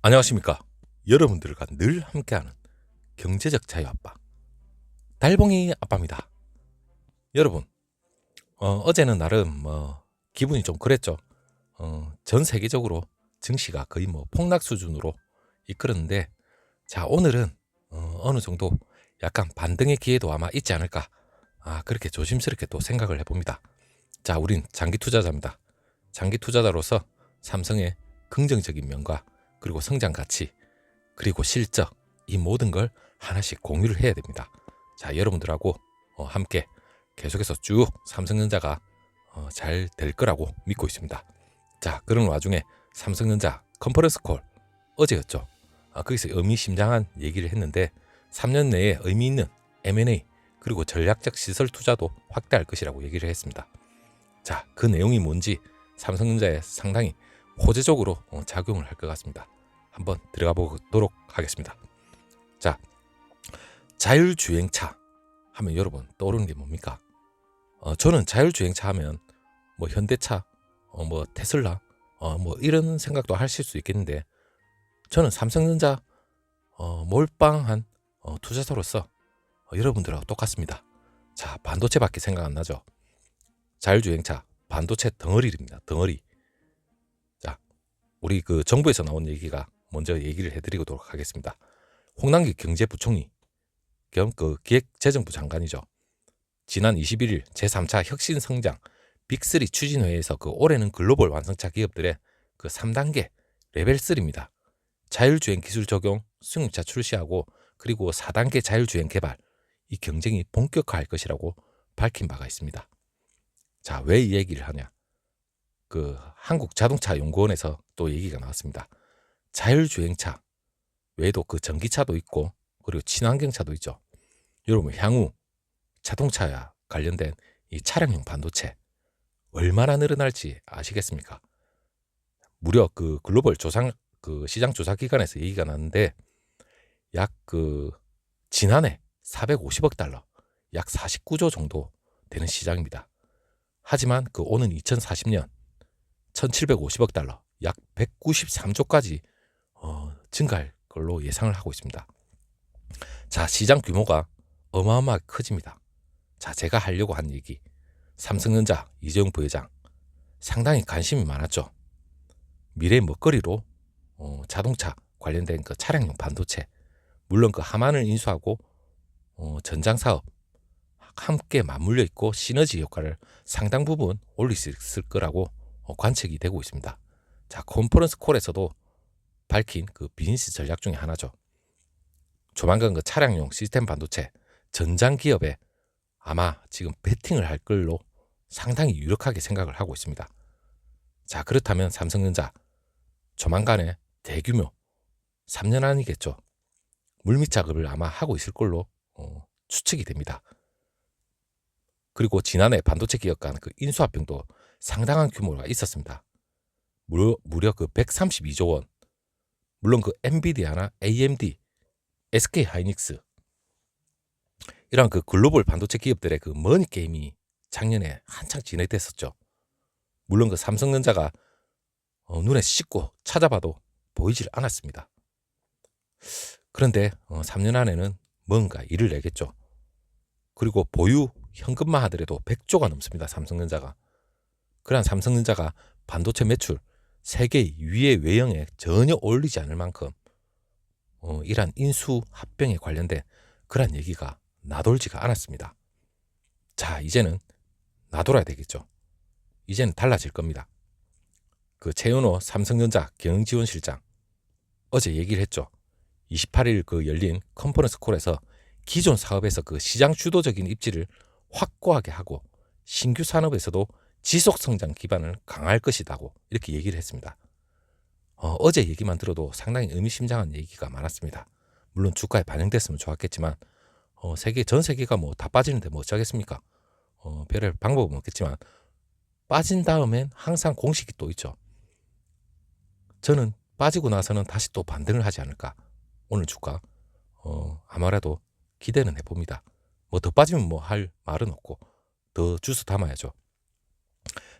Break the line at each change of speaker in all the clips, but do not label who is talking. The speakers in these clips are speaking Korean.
안녕하십니까. 여러분들과 늘 함께하는 경제적 자유 아빠 달봉이 아빠입니다. 여러분, 어제는 나름 기분이 좀 그랬죠. 전 세계적으로 증시가 거의 폭락 수준으로 이끌었는데, 자 오늘은 어느 정도 약간 반등의 기회도 아마 있지 않을까, 그렇게 조심스럽게 또 생각을 해봅니다. 자, 우린 장기 투자자입니다. 장기 투자자로서 삼성의 긍정적인 면과 그리고 성장 가치 그리고 실적, 이 모든 걸 하나씩 공유를 해야 됩니다. 자, 여러분들하고 함께 계속해서 쭉 삼성전자가 잘 될 거라고 믿고 있습니다. 자, 그런 와중에 삼성전자 컨퍼런스 콜 어제였죠. 거기서 의미심장한 얘기를 했는데 3년 내에 의미 있는 M&A 그리고 전략적 시설 투자도 확대할 것이라고 얘기를 했습니다. 자, 그 내용이 뭔지 삼성전자에 상당히 호재적으로 작용을 할 것 같습니다. 한번 들어가 보도록 하겠습니다. 자, 자율주행차 하면 여러분 떠오르는 게 뭡니까? 저는 자율주행차 하면 현대차, 테슬라, 이런 생각도 하실 수 있겠는데, 저는 삼성전자 몰빵한 투자자로서 여러분들하고 똑같습니다. 자, 반도체밖에 생각 안 나죠. 자율주행차 반도체 덩어리입니다. 덩어리. 자, 우리 그 정부에서 나온 얘기가 먼저 얘기를 해드리도록 하겠습니다. 홍남기 경제부총리 겸 그 기획재정부 장관이죠. 지난 21일 제3차 혁신성장 빅3 추진회의에서 올해는 글로벌 완성차 기업들의 3단계 레벨 3입니다. 자율주행 기술 적용, 승용차 출시하고 그리고 4단계 자율주행 개발, 이 경쟁이 본격화할 것이라고 밝힌 바가 있습니다. 자, 왜 이 얘기를 하냐? 한국자동차연구원에서 또 얘기가 나왔습니다. 자율주행차 외에도 전기차도 있고 그리고 친환경차도 있죠. 여러분, 향후 자동차와 관련된 이 차량용 반도체 얼마나 늘어날지 아시겠습니까? 무려 글로벌 시장 조사 기관에서 얘기가 나는데 약 지난해 450억 달러, 약 49조 정도 되는 시장입니다. 하지만 오는 2040년 1750억 달러, 약 193조까지 증가할 걸로 예상을 하고 있습니다. 자, 시장 규모가 어마어마하게 커집니다. 자, 제가 하려고 한 얘기, 삼성전자 이재용 부회장 상당히 관심이 많았죠. 미래 먹거리로 자동차 관련된 차량용 반도체, 물론 하만을 인수하고 전장사업 함께 맞물려 있고 시너지 효과를 상당 부분 올릴 수 있을 거라고 관측이 되고 있습니다. 자, 컨퍼런스 콜에서도 밝힌 비즈니스 전략 중에 하나죠. 조만간 차량용 시스템 반도체 전장 기업에 아마 지금 베팅을 할 걸로 상당히 유력하게 생각을 하고 있습니다. 자, 그렇다면 삼성전자 조만간에 대규모 3년 안이겠죠. 물밑 작업을 아마 하고 있을 걸로 추측이 됩니다. 그리고 지난해 반도체 기업 간 인수합병도 상당한 규모가 있었습니다. 무려 132조 원. 물론 엔비디아나 AMD, SK 하이닉스 이런 글로벌 반도체 기업들의 머니 게임이 작년에 한창 진행됐었죠. 물론 삼성전자가 눈에 씻고 찾아봐도 보이질 않았습니다. 그런데 3년 안에는 뭔가 일을 내겠죠. 그리고 보유 현금만 하더라도 100조가 넘습니다. 삼성전자가. 그러한 삼성전자가 반도체 매출 세계 2위의 외형에 전혀 어울리지 않을 만큼 이러한 인수 합병에 관련된 그런 얘기가 나돌지가 않았습니다. 자, 이제는 나돌아야 되겠죠. 이제는 달라질 겁니다. 최은호 삼성전자 경영지원실장 어제 얘기를 했죠. 28일 열린 컨퍼런스 콜에서 기존 사업에서 시장 주도적인 입지를 확고하게 하고 신규 산업에서도 지속 성장 기반을 강화할 것이라고 이렇게 얘기를 했습니다. 어제 얘기만 들어도 상당히 의미심장한 얘기가 많았습니다. 물론 주가에 반영됐으면 좋았겠지만 전 세계가 다 빠지는데 어쩌겠습니까? 별의 방법은 없겠지만 빠진 다음엔 항상 공식이 또 있죠. 저는 빠지고 나서는 다시 또 반등을 하지 않을까. 오늘 주가 아마라도 기대는 해봅니다. 더 빠지면 할 말은 없고 더 주스 담아야죠.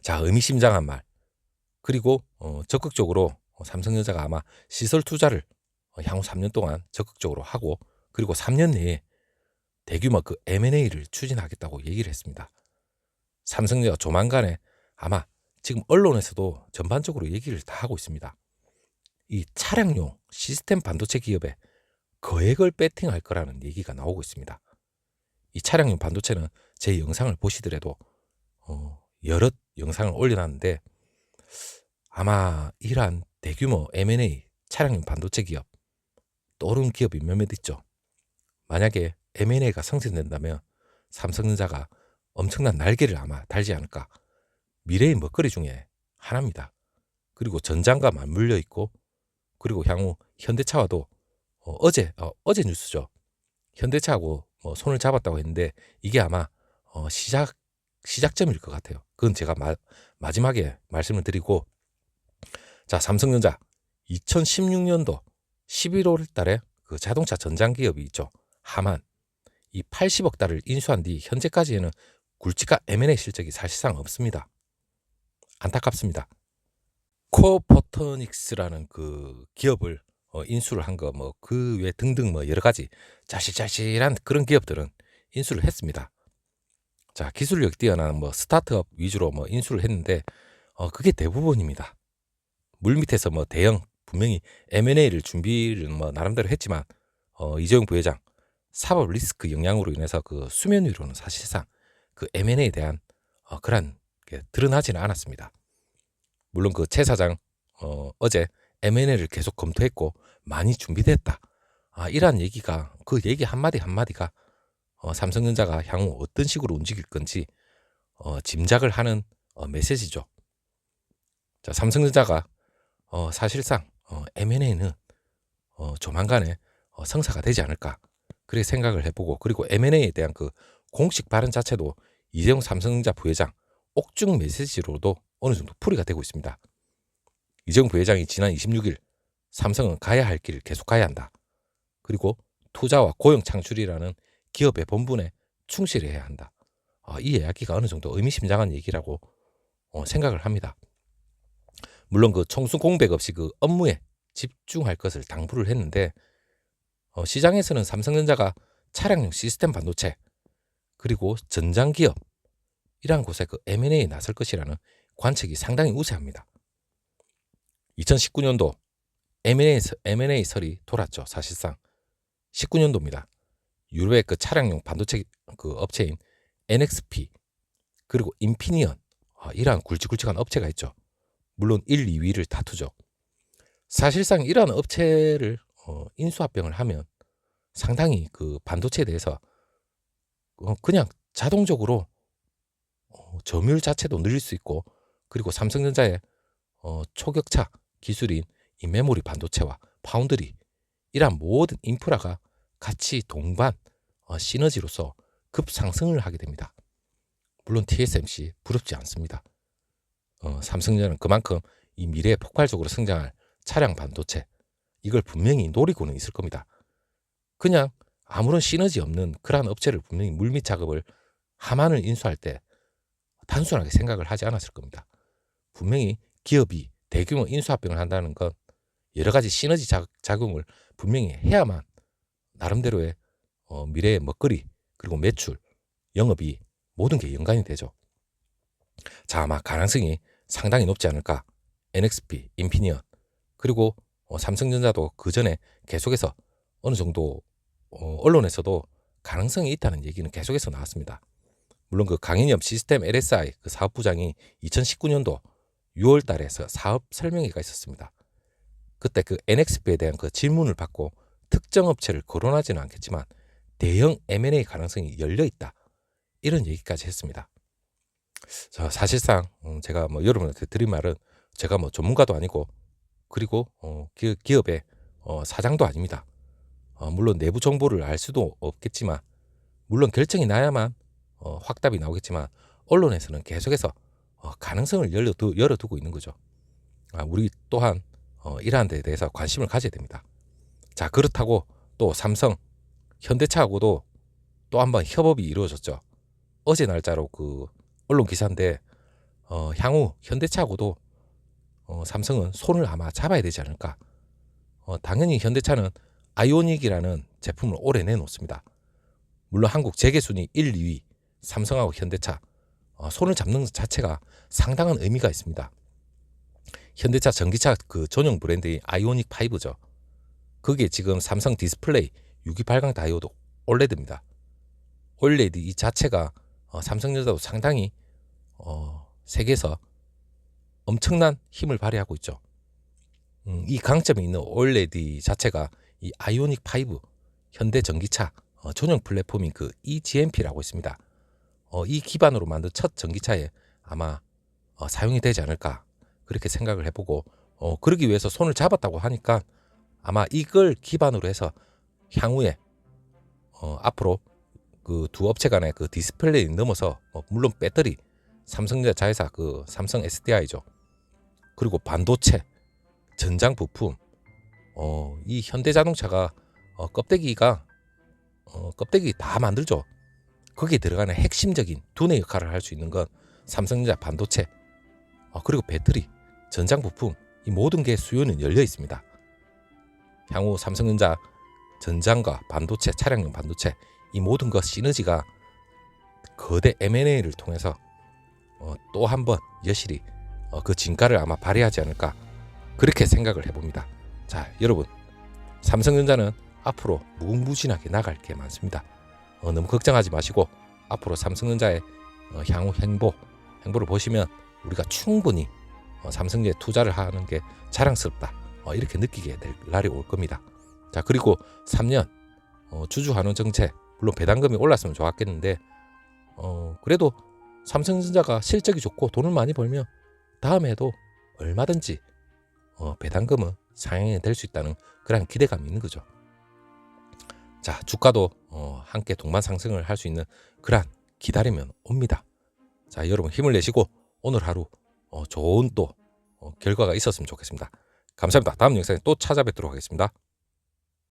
자, 의미심장한 말, 그리고 적극적으로 삼성전자가 아마 시설 투자를 향후 3년 동안 적극적으로 하고 그리고 3년 내에 대규모 그 M&A를 추진하겠다고 얘기를 했습니다. 삼성전자가 조만간에 아마 지금 언론에서도 전반적으로 얘기를 다 하고 있습니다. 이 차량용 시스템 반도체 기업에 거액을 배팅할 거라는 얘기가 나오고 있습니다. 이 차량용 반도체는 제 영상을 보시더라도 여러 영상을 올려놨는데 아마 이러한 대규모 M&A 차량용 반도체 기업 떠오르는 기업이 몇몇 있죠. 만약에 M&A가 성공된다면 삼성전자가 엄청난 날개를 아마 달지 않을까. 미래의 먹거리 중에 하나입니다. 그리고 전장과 맞물려 있고 그리고 향후 현대차와도 어제 뉴스죠. 현대차하고 손을 잡았다고 했는데 이게 아마 시작점일 것 같아요. 그건 제가 마지막에 말씀을 드리고 자 삼성전자 2016년도 11월 달에 그 자동차 전장 기업이 있죠. 하만 이 80억 달러를 인수한 뒤 현재까지에는 굵직한 M&A 실적이 사실상 없습니다. 안타깝습니다. 코포터닉스라는 그 기업을 인수를 한 거 그 외 등등 여러 가지 짜실짜실한 그런 기업들은 인수를 했습니다. 자 기술력 뛰어난 스타트업 위주로 인수를 했는데 그게 대부분입니다. 물밑에서 대형 분명히 M&A를 준비를 나름대로 했지만 이재용 부회장 사법 리스크 영향으로 인해서 그 수면 위로는 사실상 그 M&A에 대한 그런 게 드러나지는 않았습니다. 물론 그 최 사장 어제 M&A를 계속 검토했고 많이 준비됐다. 이러한 얘기가 그 얘기 한마디 한마디가 삼성전자가 향후 어떤 식으로 움직일 건지 짐작을 하는 메시지죠. 자, 삼성전자가 사실상 M&A는 조만간에 성사가 되지 않을까 그렇게 생각을 해보고 그리고 M&A에 대한 그 공식 발언 자체도 이재용 삼성전자 부회장 옥중 메시지로도 어느 정도 풀이가 되고 있습니다. 이재용 부회장이 지난 26일 삼성은 가야 할 길을 계속 가야 한다. 그리고 투자와 고용 창출이라는 기업의 본분에 충실해야 한다. 이 이야기가 어느 정도 의미심장한 얘기라고 생각을 합니다. 물론 그 청순 공백 없이 그 업무에 집중할 것을 당부를 했는데 시장에서는 삼성전자가 차량용 시스템 반도체 그리고 전장 기업 이러한 곳에 그 M&A에 나설 것이라는 관측이 상당히 우세합니다. 2019년도 M&A 설이 돌았죠. 사실상 19년도입니다. 유럽의 그 차량용 반도체 그 업체인 NXP 그리고 인피니언 이러한 굵직굵직한 업체가 있죠. 물론 1, 2위를 다투죠. 사실상 이러한 업체를 인수합병을 하면 상당히 그 반도체에 대해서 그냥 자동적으로 점유율 자체도 늘릴 수 있고 그리고 삼성전자의 초격차 기술인 이 메모리 반도체와 파운드리 이러한 모든 인프라가 같이 동반 시너지로서 급상승을 하게 됩니다. 물론 TSMC 부럽지 않습니다. 삼성전자는 그만큼 이 미래에 폭발적으로 성장할 차량 반도체 이걸 분명히 노리고는 있을 겁니다. 그냥 아무런 시너지 없는 그러한 업체를 분명히 물밑 작업을 하만을 인수할 때 단순하게 생각을 하지 않았을 겁니다. 분명히 기업이 대규모 인수합병을 한다는 건 여러 가지 시너지 작용을 분명히 해야만 나름대로의 미래의 먹거리 그리고 매출, 영업이 모든 게 연관이 되죠. 자, 아마 가능성이 상당히 높지 않을까. NXP, 인피니언 그리고 삼성전자도 그 전에 계속해서 어느 정도 언론에서도 가능성이 있다는 얘기는 계속해서 나왔습니다. 물론 그 강인엽 시스템 LSI 그 사업부장이 2019년도 6월 달에서 사업 설명회가 있었습니다. 그때 그 NXP에 대한 그 질문을 받고 특정 업체를 거론하지는 않겠지만 대형 M&A 가능성이 열려 있다. 이런 얘기까지 했습니다. 자, 사실상 제가 여러분한테 드린 말은 제가 전문가도 아니고 그리고 기업의 사장도 아닙니다. 물론 내부 정보를 알 수도 없겠지만 물론 결정이 나야만 확답이 나오겠지만 언론에서는 계속해서 가능성을 열어두고 있는 거죠. 우리 또한 이러한 데에 대해서 관심을 가져야 됩니다. 자, 그렇다고 또 삼성, 현대차하고도 또 한번 협업이 이루어졌죠. 어제 날짜로 그 언론 기사인데 향후 현대차하고도 삼성은 손을 아마 잡아야 되지 않을까. 당연히 현대차는 아이오닉이라는 제품을 올해 내놓습니다. 물론 한국 재계순위 1, 2위 삼성하고 현대차 손을 잡는 것 자체가 상당한 의미가 있습니다. 현대차 전기차 그 전용 브랜드인 아이오닉 5죠. 그게 지금 삼성 디스플레이 628강 다이오드 OLED입니다. OLED 이 자체가 삼성전자도 상당히 세계에서 엄청난 힘을 발휘하고 있죠. 이 강점이 있는 OLED 자체가 이 아이오닉 5 현대 전기차 전용 플랫폼인 그 eGMP라고 있습니다. 이 기반으로 만든 첫 전기차에 아마 사용이 되지 않을까 그렇게 생각을 해보고 그러기 위해서 손을 잡았다고 하니까 아마 이걸 기반으로 해서 향후에 앞으로 그 두 업체 간의 그 디스플레이 넘어서 물론 배터리 삼성전자 자회사 그 삼성 SDI죠. 그리고 반도체, 전장 부품, 이 현대자동차가 껍데기 다 만들죠. 거기에 들어가는 핵심적인 두뇌 역할을 할 수 있는 건 삼성전자 반도체, 그리고 배터리, 전장 부품 이 모든 게 수요는 열려 있습니다. 향후 삼성전자 전장과 반도체, 차량용 반도체 이 모든 것 시너지가 거대 M&A를 통해서 또 한 번 여실히 그 진가를 아마 발휘하지 않을까 그렇게 생각을 해봅니다. 자, 여러분 삼성전자는 앞으로 무궁무진하게 나갈 게 많습니다. 너무 걱정하지 마시고 앞으로 삼성전자의 향후 행보를 보시면 우리가 충분히 삼성전자에 투자를 하는 게 자랑스럽다 이렇게 느끼게 될 날이 올 겁니다. 자, 그리고 3년 주주환원 정책 물론 배당금이 올랐으면 좋았겠는데 그래도 삼성전자가 실적이 좋고 돈을 많이 벌면 다음에도 얼마든지 배당금은 상향이 될 수 있다는 그런 기대감이 있는 거죠. 자, 주가도 함께 동반 상승을 할 수 있는 그런 기다리면 옵니다. 자, 여러분 힘을 내시고 오늘 하루 좋은 또 결과가 있었으면 좋겠습니다. 감사합니다. 다음 영상에 또 찾아뵙도록 하겠습니다.